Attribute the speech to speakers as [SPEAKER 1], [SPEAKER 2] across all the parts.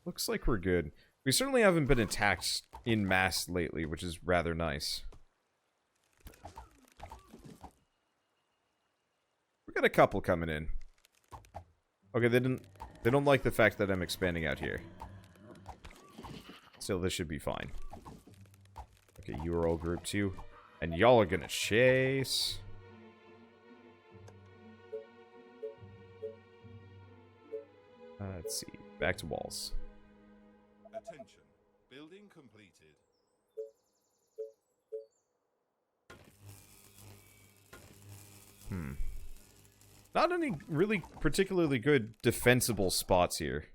[SPEAKER 1] Looks like we're good. We certainly haven't been attacked in mass lately, which is rather nice. We got a couple coming in. Okay, they don't like the fact that I'm expanding out here. So this should be fine. Okay, you are all group 2. And y'all are gonna chase. Let's see. Back to walls.
[SPEAKER 2] Attention. Building completed.
[SPEAKER 1] Not any really particularly good defensible spots here.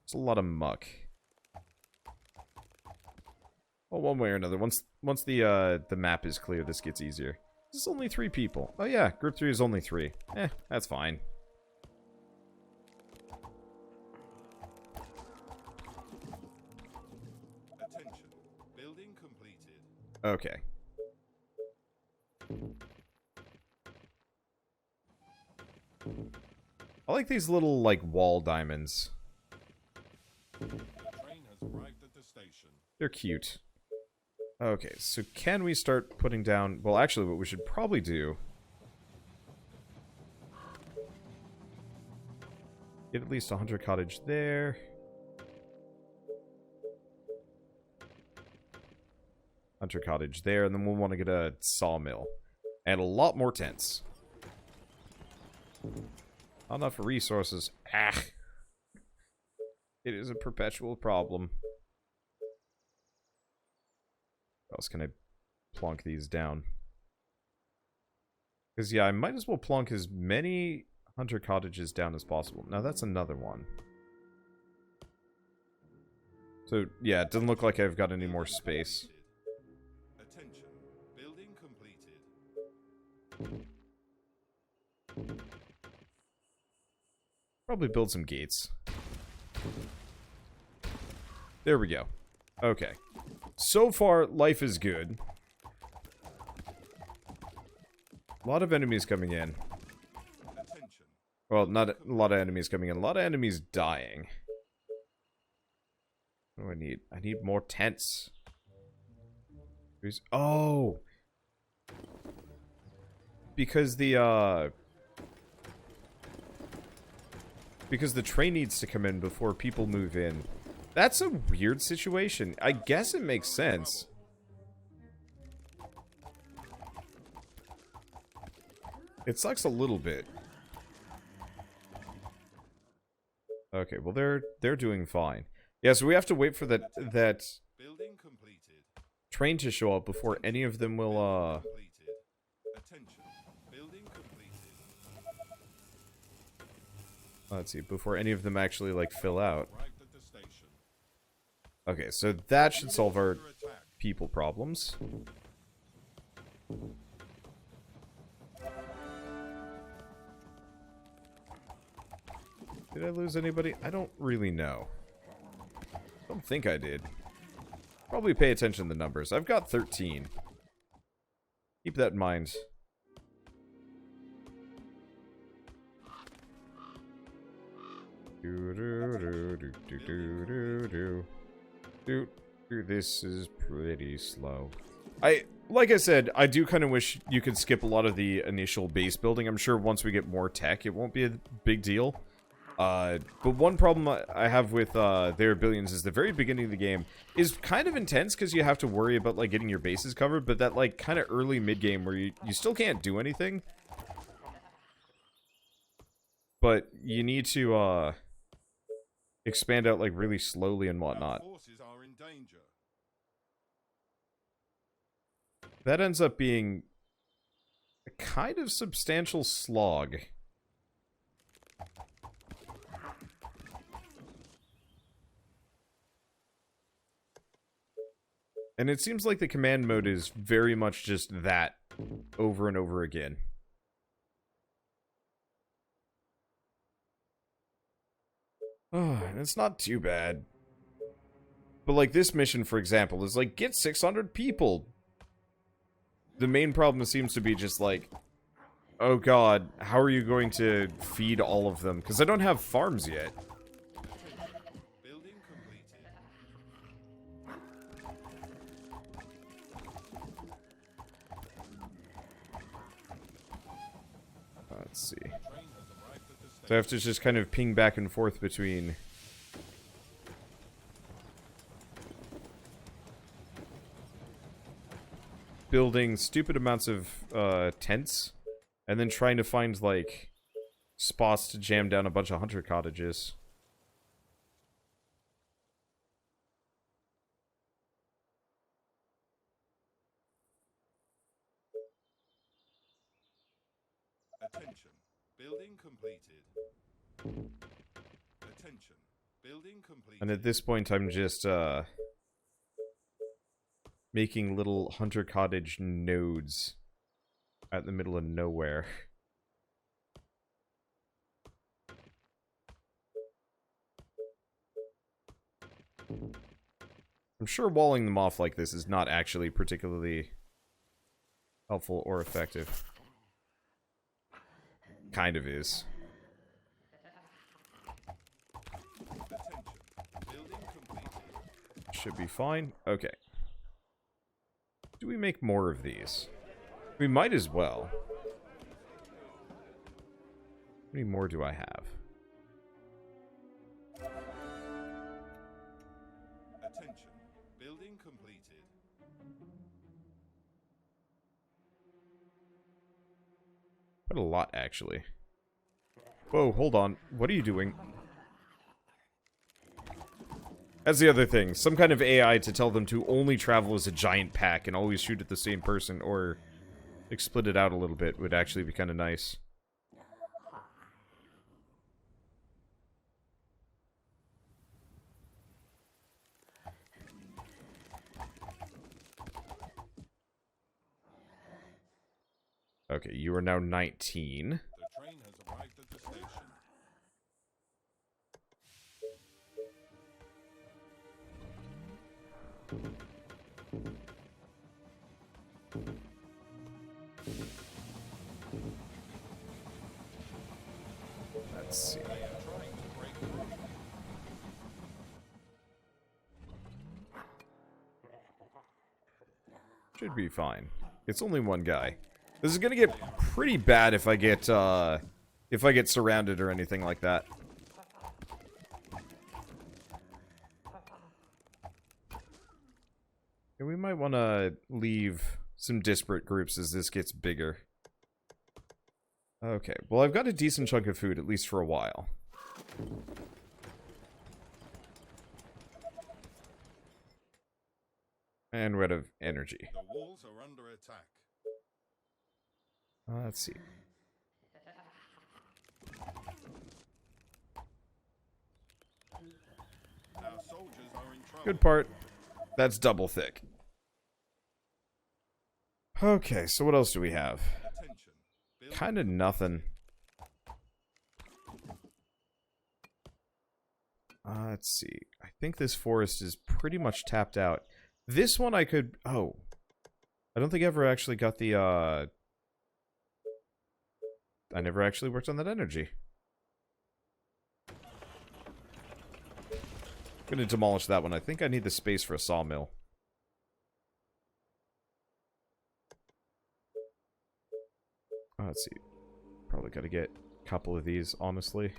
[SPEAKER 1] It's a lot of muck. Well, one way or another, once the map is clear, this gets easier. This is only 3 people. Oh yeah, group 3 is only 3. That's fine.
[SPEAKER 2] Attention. Building completed.
[SPEAKER 1] Okay. I like these little, like, wall diamonds.
[SPEAKER 2] The train has arrived at the station.
[SPEAKER 1] They're cute. Okay, so can we start putting down... Well, actually, what we should probably do... Get at least a hunter cottage there. Hunter cottage there, and then we'll want to get a sawmill. And a lot more tents. Not enough resources. Ah! It is a perpetual problem. How else can I plonk these down? Because, yeah, I might as well plonk as many hunter cottages down as possible. Now, that's another one. So, yeah, it doesn't look like I've got any more space.
[SPEAKER 2] Attention. Building completed.
[SPEAKER 1] Probably build some gates. There we go. Okay. So far, life is good. A lot of enemies coming in.
[SPEAKER 2] Attention.
[SPEAKER 1] Well, not a lot of enemies coming in. A lot of enemies dying. What do I need? I need more tents. Oh! Because the train needs to come in before people move in. That's a weird situation. I guess it makes sense. It sucks a little bit. Okay, well they're doing fine. Yeah, so we have to wait for that
[SPEAKER 2] Building completed.
[SPEAKER 1] train to show up before any of them will
[SPEAKER 2] Completed. Attention. Building completed.
[SPEAKER 1] let's see, before any of them actually like fill out.
[SPEAKER 2] Arrived at the station.
[SPEAKER 1] Okay, so that should solve our
[SPEAKER 2] Under attack.
[SPEAKER 1] people problems. Did I lose anybody? I don't really know. Don't think I did. Probably pay attention to the numbers. I've got 13. Keep that in mind. This is pretty slow. Like I said, I do kind of wish you could skip a lot of the initial base building. I'm sure once we get more tech, it won't be a big deal. But one problem I have with their billions is the very beginning of the game is kind of intense because you have to worry about like getting your bases covered, but that like kind of early mid game where you still can't do anything, but you need to expand out like really slowly and
[SPEAKER 2] Our
[SPEAKER 1] whatnot.
[SPEAKER 2] forces are in danger.
[SPEAKER 1] That ends up being a kind of substantial slog. And it seems like the command mode is very much just that over and over again. Oh, and it's not too bad. But like this mission, for example, is like, get 600 people. The main problem seems to be just like, oh god, how are you going to feed all of them? Because I don't have farms yet.
[SPEAKER 2] Building completed.
[SPEAKER 1] Let's see.
[SPEAKER 2] Train has arrived at the
[SPEAKER 1] So I
[SPEAKER 2] station.
[SPEAKER 1] have to just kind of ping back and forth between building stupid amounts of tents and then trying to find like spots to jam down a bunch of hunter cottages.
[SPEAKER 2] Attention. Building completed. Attention. Building completed.
[SPEAKER 1] And at this point I'm just making little hunter cottage nodes out in the middle of nowhere. I'm sure walling them off like this is not actually particularly helpful or effective. Kind of is.
[SPEAKER 2] Attention. Building completed.
[SPEAKER 1] Should be fine. Okay. Do we make more of these? We might as well. How many more do I have?
[SPEAKER 2] Attention. Building completed.
[SPEAKER 1] Quite a lot, actually. Whoa, hold on. What are you doing? That's the other thing. Some kind of AI to tell them to only travel as a giant pack and always shoot at the same person, or like split it out a little bit would actually be kind of nice. Okay, you are now 19.
[SPEAKER 2] The train has arrived at the station.
[SPEAKER 1] Let's see.
[SPEAKER 2] They are trying to break through.
[SPEAKER 1] Should be fine. It's only one guy. This is gonna get pretty bad if I get surrounded or anything like that. Yeah, we might want to leave some disparate groups as this gets bigger. Okay, well I've got a decent chunk of food, at least for a while. And we're out of energy.
[SPEAKER 2] The walls are under attack.
[SPEAKER 1] Let's see.
[SPEAKER 2] Our soldiers are in trouble.
[SPEAKER 1] Good part. That's double thick. Okay, so what else do we have?
[SPEAKER 2] Attention. Building
[SPEAKER 1] Kind of nothing. Let's see. I think this forest is pretty much tapped out. This one I could... Oh. I don't think I ever actually got the, I never actually worked on that energy. I'm gonna demolish that one. I think I need the space for a sawmill. Let's see. Probably gotta get a couple of these, honestly.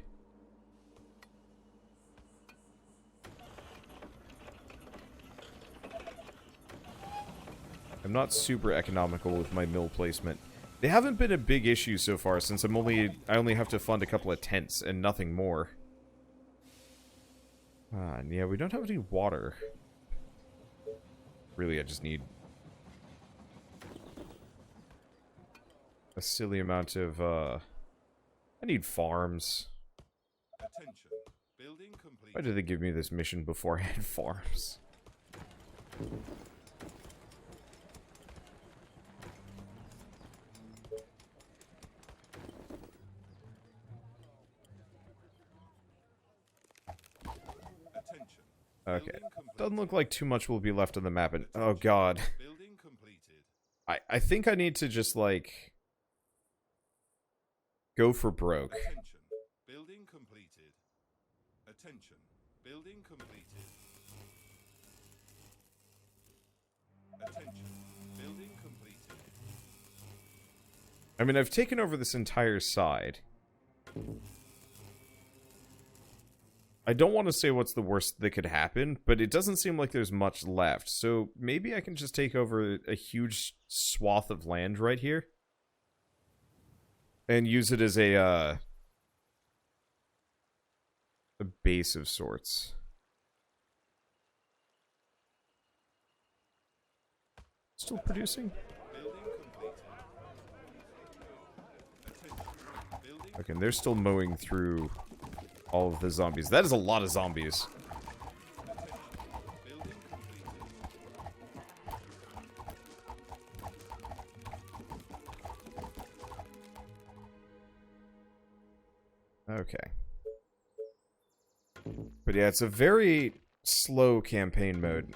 [SPEAKER 1] I'm not super economical with my mill placement. They haven't been a big issue so far since I only have to fund a couple of tents and nothing more. And yeah, we don't have any water. Really, I just need a silly amount of I need farms.
[SPEAKER 2] Attention. Building complete.
[SPEAKER 1] Why did they give me this mission before I had farms?
[SPEAKER 2] Attention.
[SPEAKER 1] Okay.
[SPEAKER 2] Building complete.
[SPEAKER 1] Doesn't look like too much will be left on the map, and oh god.
[SPEAKER 2] Building completed.
[SPEAKER 1] I think I need to just, like, go for broke.
[SPEAKER 2] Attention. Building completed. Attention. Building completed. Attention. Building completed.
[SPEAKER 1] I mean, I've taken over this entire side. I don't want to say what's the worst that could happen, but it doesn't seem like there's much left. So maybe I can just take over a huge swath of land right here. And use it as a base of sorts. Still producing? Okay, and they're still mowing through all of the zombies. That is a lot of zombies. Okay. But yeah, it's a very slow campaign mode.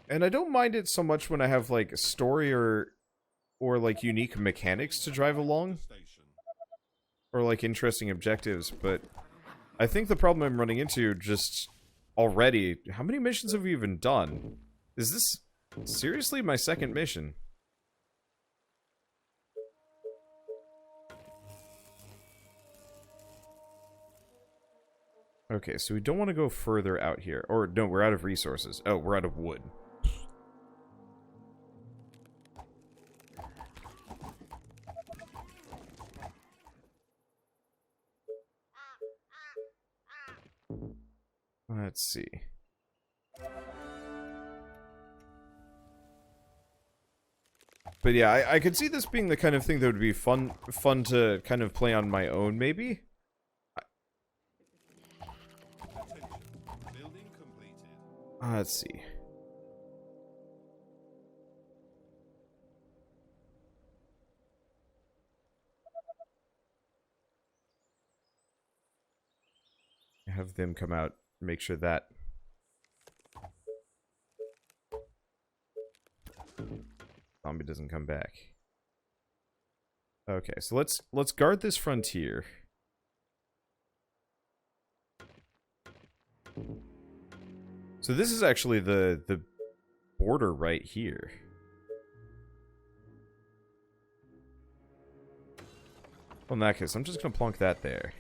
[SPEAKER 1] And I don't mind it so much when I have, like, story or like, unique mechanics to drive along. Or, like, interesting objectives, but I think the problem I'm running into just already... How many missions have we even done? Is this seriously my second mission? Okay, so we don't want to go further out here. Or, no, we're out of resources. Oh, we're out of wood. Let's see. But yeah, I could see this being the kind of thing that would be fun to kind of play on my own, maybe? Let's see. Have them come out, make sure that zombie doesn't come back. Okay, so let's guard this frontier. So this is actually the border right here. Well, in that case, I'm just gonna plonk that there.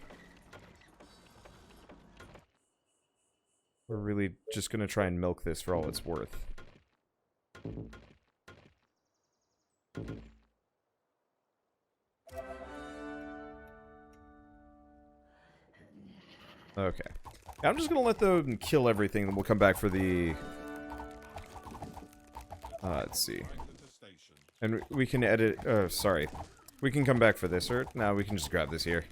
[SPEAKER 1] We're really just gonna try and milk this for all it's worth. Okay. I'm just gonna let them kill everything, and we'll come back for the... let's see. And we can edit... sorry. We can come back for this, or... No, we can just grab this here.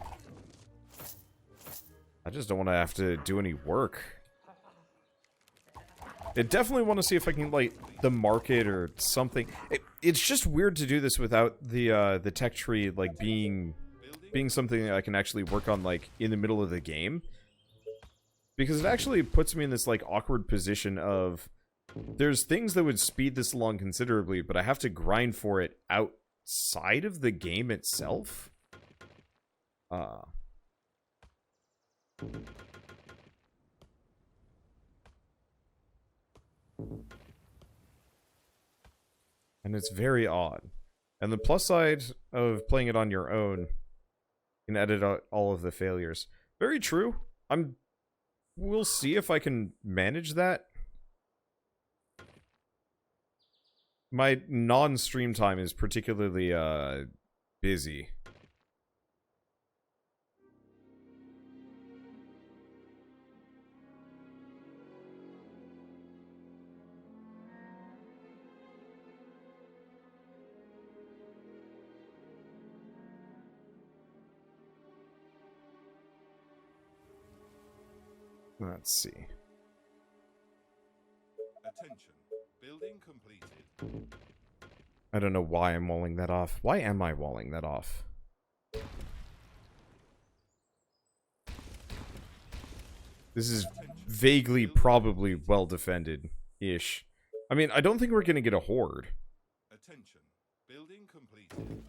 [SPEAKER 1] I just don't want to have to do any work. I definitely want to see if I can, like, the market or something. It's just weird to do this without the tech tree, like, being something that I can actually work on, like, in the middle of the game. Because it actually puts me in this, like, awkward position of... There's things that would speed this along considerably, but I have to grind for it outside of the game itself? And it's very odd. And the plus side of playing it on your own, you can edit out all of the failures. Very true. We'll see if I can manage that. My non-stream time is particularly, busy. Let's see.
[SPEAKER 2] Attention. Building completed.
[SPEAKER 1] I don't know why I'm walling that off. Why am I walling that off? This is vaguely, probably well defended-ish. I mean, I don't think we're gonna get a horde.
[SPEAKER 2] Attention. Building completed.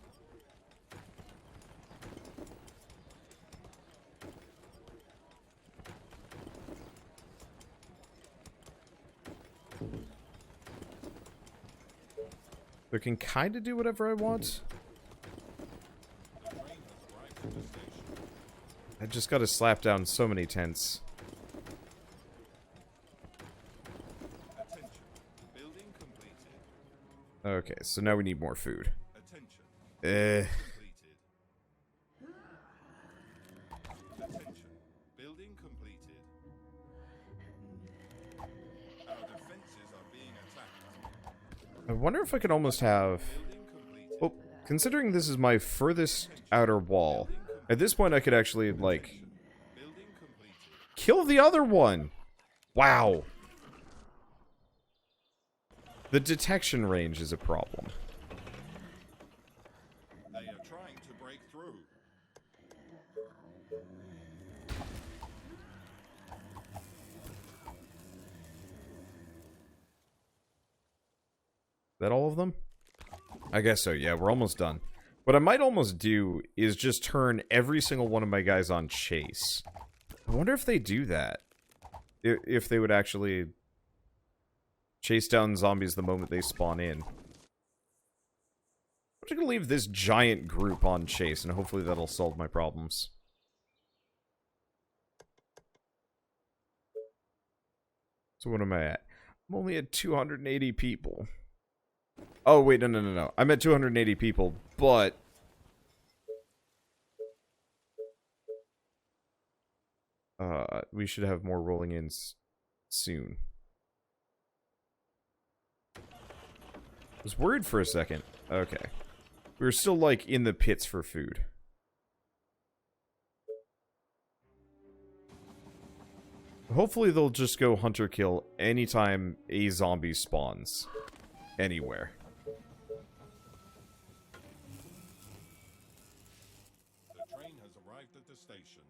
[SPEAKER 1] I can kind of do whatever I want.
[SPEAKER 2] The train has arrived at the station.
[SPEAKER 1] I just gotta slap down so many tents.
[SPEAKER 2] Attention. Building completed.
[SPEAKER 1] Okay, so now we need more food.
[SPEAKER 2] Attention.
[SPEAKER 1] Eh.
[SPEAKER 2] Completed. Attention. Building completed. Our defenses are being attacked.
[SPEAKER 1] I wonder if I could almost have...
[SPEAKER 2] Building completed.
[SPEAKER 1] Oh, considering this is my furthest outer wall, at this point I could actually, like,
[SPEAKER 2] Building completed.
[SPEAKER 1] kill the other one! Wow. The detection range is a problem.
[SPEAKER 2] They are trying to break through.
[SPEAKER 1] Is that all of them? I guess so, yeah, we're almost done. What I might almost do is just turn every single one of my guys on chase. I wonder if they do that. If they would actually chase down zombies the moment they spawn in. I'm just gonna leave this giant group on chase, and hopefully that'll solve my problems. So what am I at? I'm only at 280 people. Oh, wait, no. I'm at 280 people, but... we should have more rolling in soon. I was worried for a second. Okay. We were still, like, in the pits for food. Hopefully they'll just go hunter-kill anytime a zombie spawns. Anywhere.
[SPEAKER 2] The train has arrived at the station.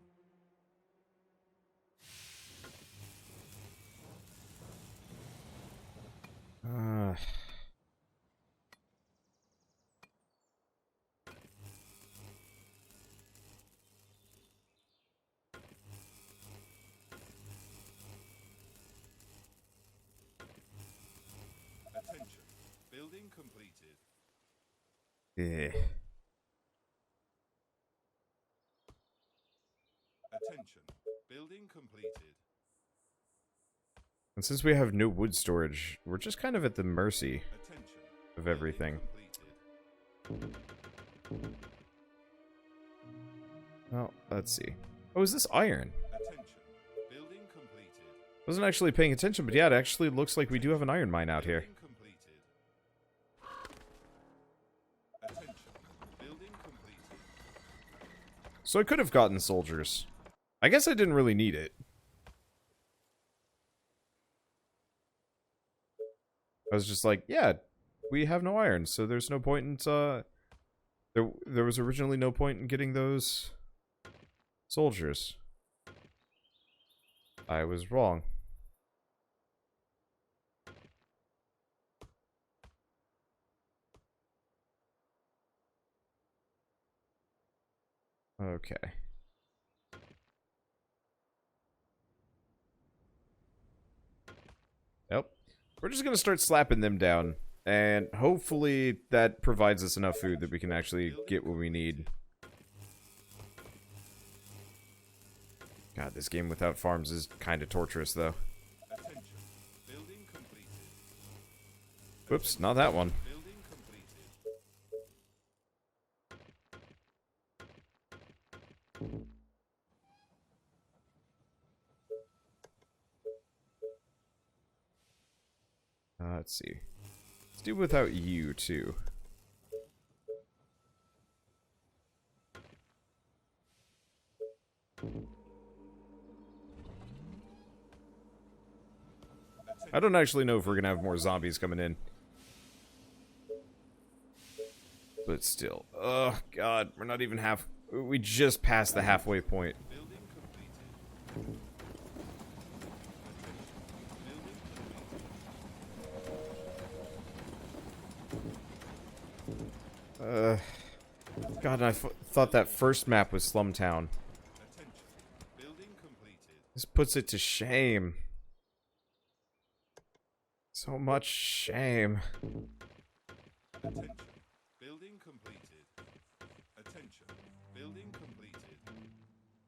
[SPEAKER 2] Attention. Building completed.
[SPEAKER 1] Yeah.
[SPEAKER 2] Attention. Building completed.
[SPEAKER 1] And since we have no wood storage, we're just kind of at the mercy
[SPEAKER 2] Attention.
[SPEAKER 1] of everything.
[SPEAKER 2] Completed.
[SPEAKER 1] Well, let's see. Oh, is this iron?
[SPEAKER 2] Attention. Building completed.
[SPEAKER 1] Wasn't actually paying attention, but yeah, it actually looks like we do have an iron mine out here.
[SPEAKER 2] Building completed. Attention. Building completed.
[SPEAKER 1] So I could have gotten soldiers. I guess I didn't really need it. I was just like, yeah, we have no iron, so there's no point in, there was originally no point in getting those soldiers. I was wrong. Okay. Yep. We're just gonna start slapping them down, and hopefully that provides us enough food that we can actually get what we need. God, this game without farms is kind of torturous, though.
[SPEAKER 2] Attention. Building completed.
[SPEAKER 1] Whoops, not that one.
[SPEAKER 2] Building completed.
[SPEAKER 1] Let's see. Let's do without you, too. I don't actually know if we're gonna have more zombies coming in. But still. Oh, God. We're not even half... We just passed the halfway point.
[SPEAKER 2] Building completed. Building completed.
[SPEAKER 1] God, I thought that first map was Slumtown.
[SPEAKER 2] Attention. Building completed.
[SPEAKER 1] This puts it to shame. So much shame.
[SPEAKER 2] Attention. Building completed. Attention. Building completed.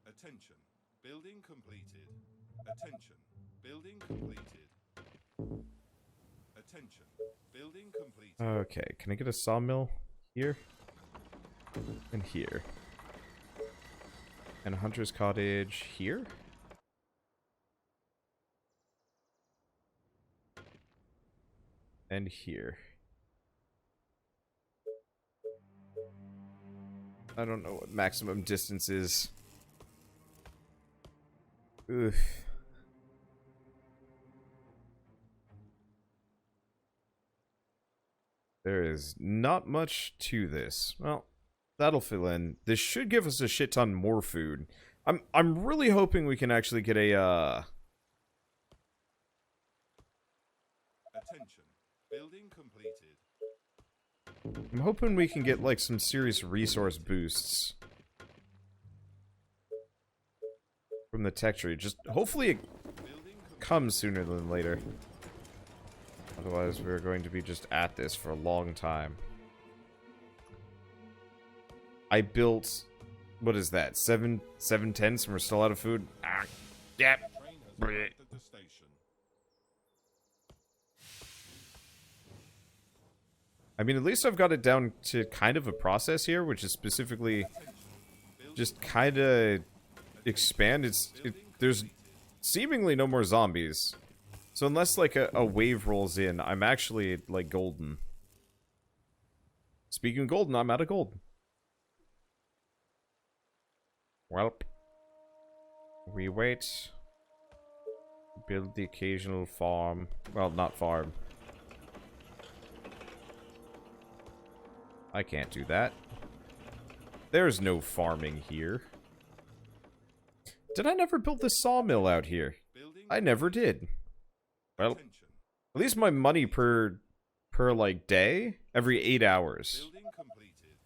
[SPEAKER 2] Attention. Building completed. Attention. Building completed. Attention. Building completed.
[SPEAKER 1] Okay, can I get a sawmill here? And here. And a hunter's cottage here? And here. I don't know what maximum distance is. Oof. There is not much to this. Well, that'll fill in. This should give us a shit ton more food. I'm really hoping we can actually get a
[SPEAKER 2] Attention. Building completed.
[SPEAKER 1] I'm hoping we can get like some serious resource boosts from the tech tree. Just hopefully it comes sooner than later. Otherwise, we're going to be just at this for a long time. I built, what is that? 7 tents and we're still out of food? Ah, yep.
[SPEAKER 2] Train has arrived at the station.
[SPEAKER 1] I mean, at least I've got it down to kind of a process here, which is specifically just kind of expand. There's seemingly no more zombies. So unless, like, a wave rolls in, I'm actually, like, golden. Speaking of golden, I'm out of gold. Welp. We wait. Build the occasional farm. Well, not farm. I can't do that. There's no farming here. Did I never build this sawmill out here? I never did. Well, at least my money per like day, every 8 hours.
[SPEAKER 2] Building completed.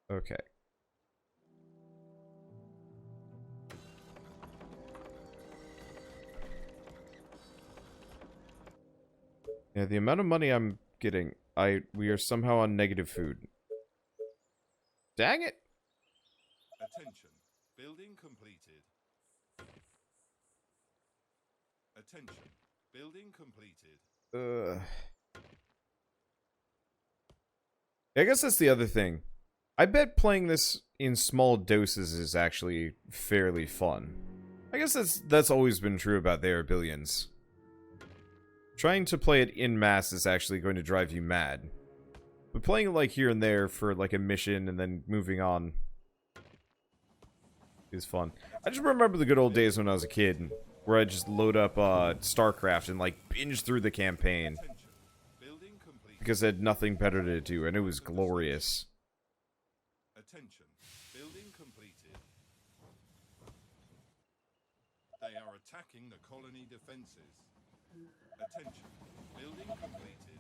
[SPEAKER 1] Okay. Yeah, the amount of money I'm getting, we are somehow on negative food. Dang it!
[SPEAKER 2] Attention. Building completed. Attention. Building completed.
[SPEAKER 1] I guess that's the other thing. I bet playing this in small doses is actually fairly fun. I guess that's always been true about There Are Billions. Trying to play it in mass is actually going to drive you mad. But playing it like here and there for like a mission and then moving on is fun. I just remember the good old days when I was a kid, where I just load up StarCraft and like binge through the campaign.
[SPEAKER 2] Building completed.
[SPEAKER 1] Because I had nothing better to do, and it was glorious.
[SPEAKER 2] Attention. Building completed. They are attacking the colony defenses. Attention. Building completed.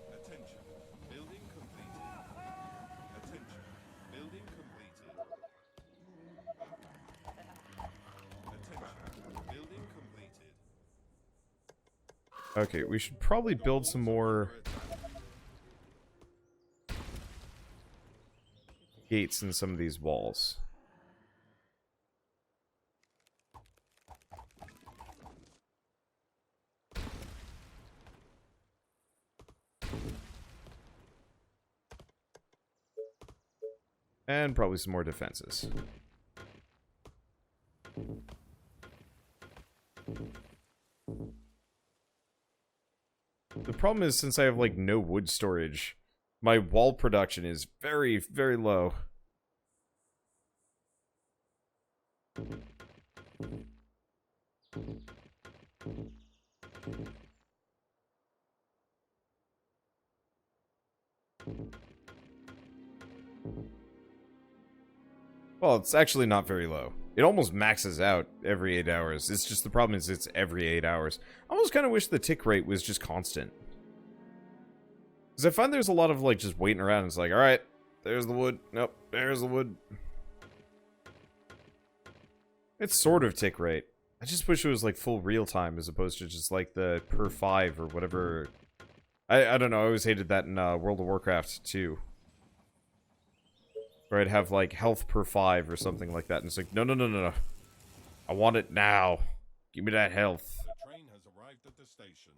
[SPEAKER 2] Attention. Building completed. Attention. Building completed. Attention. Building completed.
[SPEAKER 1] Okay, we should probably build some more gates in some of these walls. And probably some more defenses. The problem is, since I have, like, no wood storage, my wall production is very, very low. Well, it's actually not very low. It almost maxes out every 8 hours. It's just the problem is it's every 8 hours. I almost kind of wish the tick rate was just constant. Because I find there's a lot of, like, just waiting around. It's like, alright, there's the wood. Nope, there's the wood. It's sort of tick rate. I just wish it was, like, full real time as opposed to just, like, the per 5 or whatever. I don't know, I always hated that in World of Warcraft, too. Where I'd have, like, health per 5 or something like that. And it's like, no, no, no, no, no. I want it now. Give me that health.
[SPEAKER 2] The train has arrived at the station.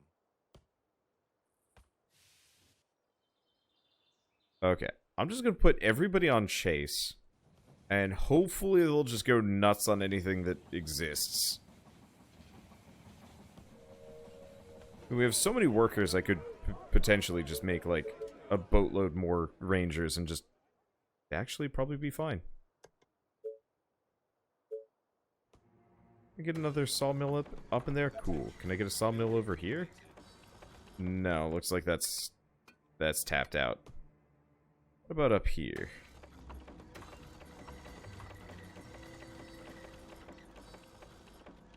[SPEAKER 1] Okay. I'm just gonna put everybody on chase. And hopefully they'll just go nuts on anything that exists. We have so many workers, I could potentially just make, like, a boatload more rangers and just actually probably be fine. Can I get another sawmill up in there? Cool. Can I get a sawmill over here? No, looks like that's tapped out. What about up here?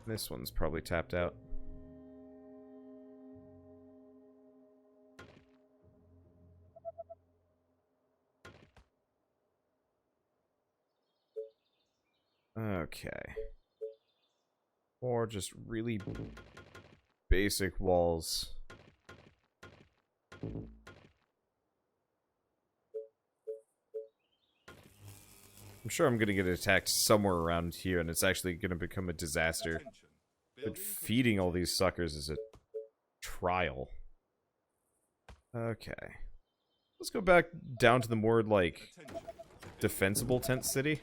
[SPEAKER 1] This one's probably tapped out. Okay. Or just really basic walls. I'm sure I'm gonna get attacked somewhere around here, and it's actually gonna become a disaster. But feeding all these suckers is a trial. Okay. Let's go back down to the more, like, defensible tent city.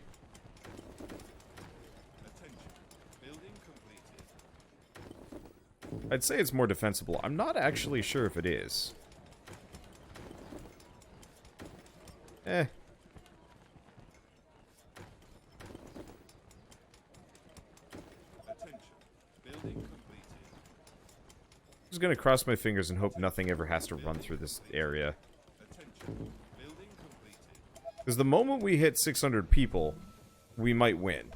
[SPEAKER 1] I'd say it's more defensible. I'm not actually sure if it is. Eh. I'm just gonna cross my fingers and hope nothing ever has to run through this area. Because the moment we hit 600 people, we might win.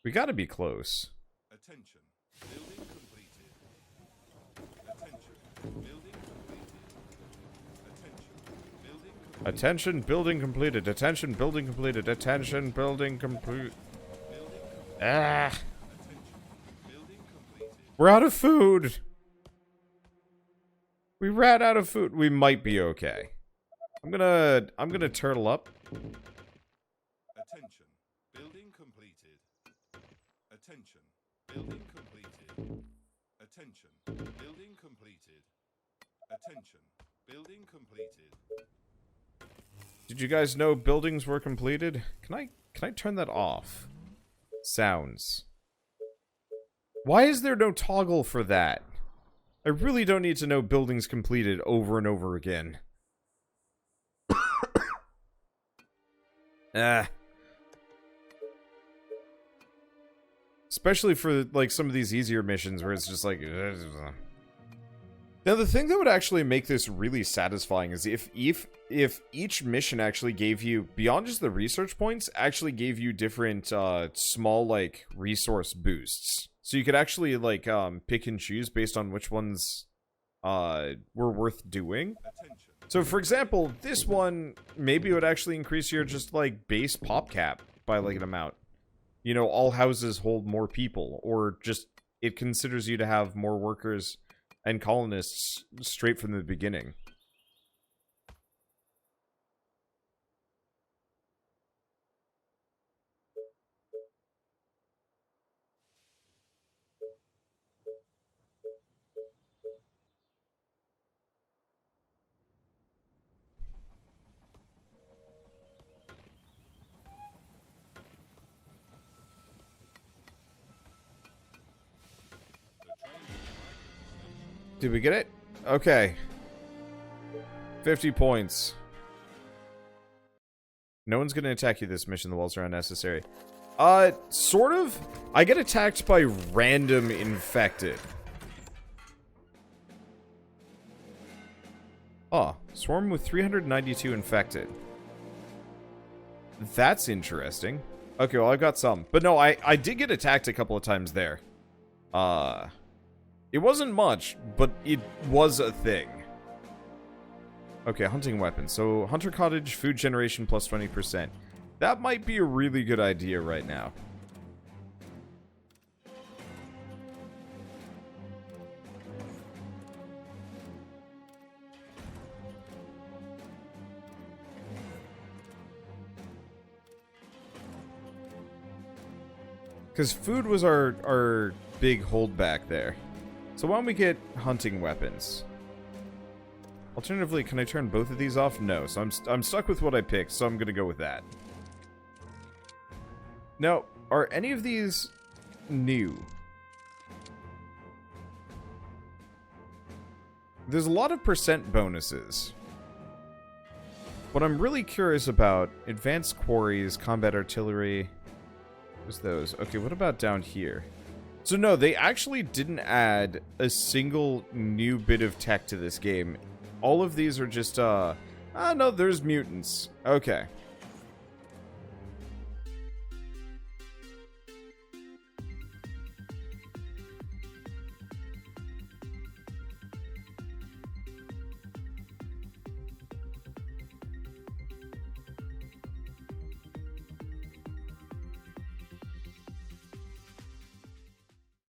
[SPEAKER 1] We gotta be close.
[SPEAKER 2] Attention. Building completed. Attention. Building completed.
[SPEAKER 1] Attention, building completed. Attention, building completed. Attention, building complete. Ah! We're out of food! We ran out of food. We might be okay. I'm gonna turtle up.
[SPEAKER 2] Attention. Building completed. Attention. Building completed. Attention. Building completed. Attention. Building completed.
[SPEAKER 1] Did you guys know buildings were completed? Can I turn that off? Sounds. Why is there no toggle for that? I really don't need to know buildings completed over and over again. Ah. Especially for, like, some of these easier missions where it's just like... Now, the thing that would actually make this really satisfying is if each mission actually gave you, beyond just the research points, actually gave you different, small, like, resource boosts. So you could actually, like, pick and choose based on which ones, were worth doing. So, for example, this one, maybe it would actually increase your just, like, base pop cap by, like, an amount. You know, all houses hold more people, or just, it considers you to have more workers and colonists straight from the beginning. Did we get it? Okay. 50 points. No one's gonna attack you this mission. The walls are unnecessary. Sort of. I get attacked by random infected. Oh, swarm with 392 infected. That's interesting. Okay, well, I've got some. But no, I did get attacked a couple of times there. It wasn't much, but it was a thing. Okay, hunting weapons. So, hunter cottage, food generation plus 20%. That might be a really good idea right now. Because food was our big holdback there. So why don't we get hunting weapons? Alternatively, can I turn both of these off? No, so I'm stuck with what I picked, so I'm gonna go with that. Now, are any of these new? There's a lot of percent bonuses. What I'm really curious about, advanced quarries, combat artillery. What's those? Okay, what about down here? So no, they actually didn't add a single new bit of tech to this game. All of these are just, no, there's mutants. Okay.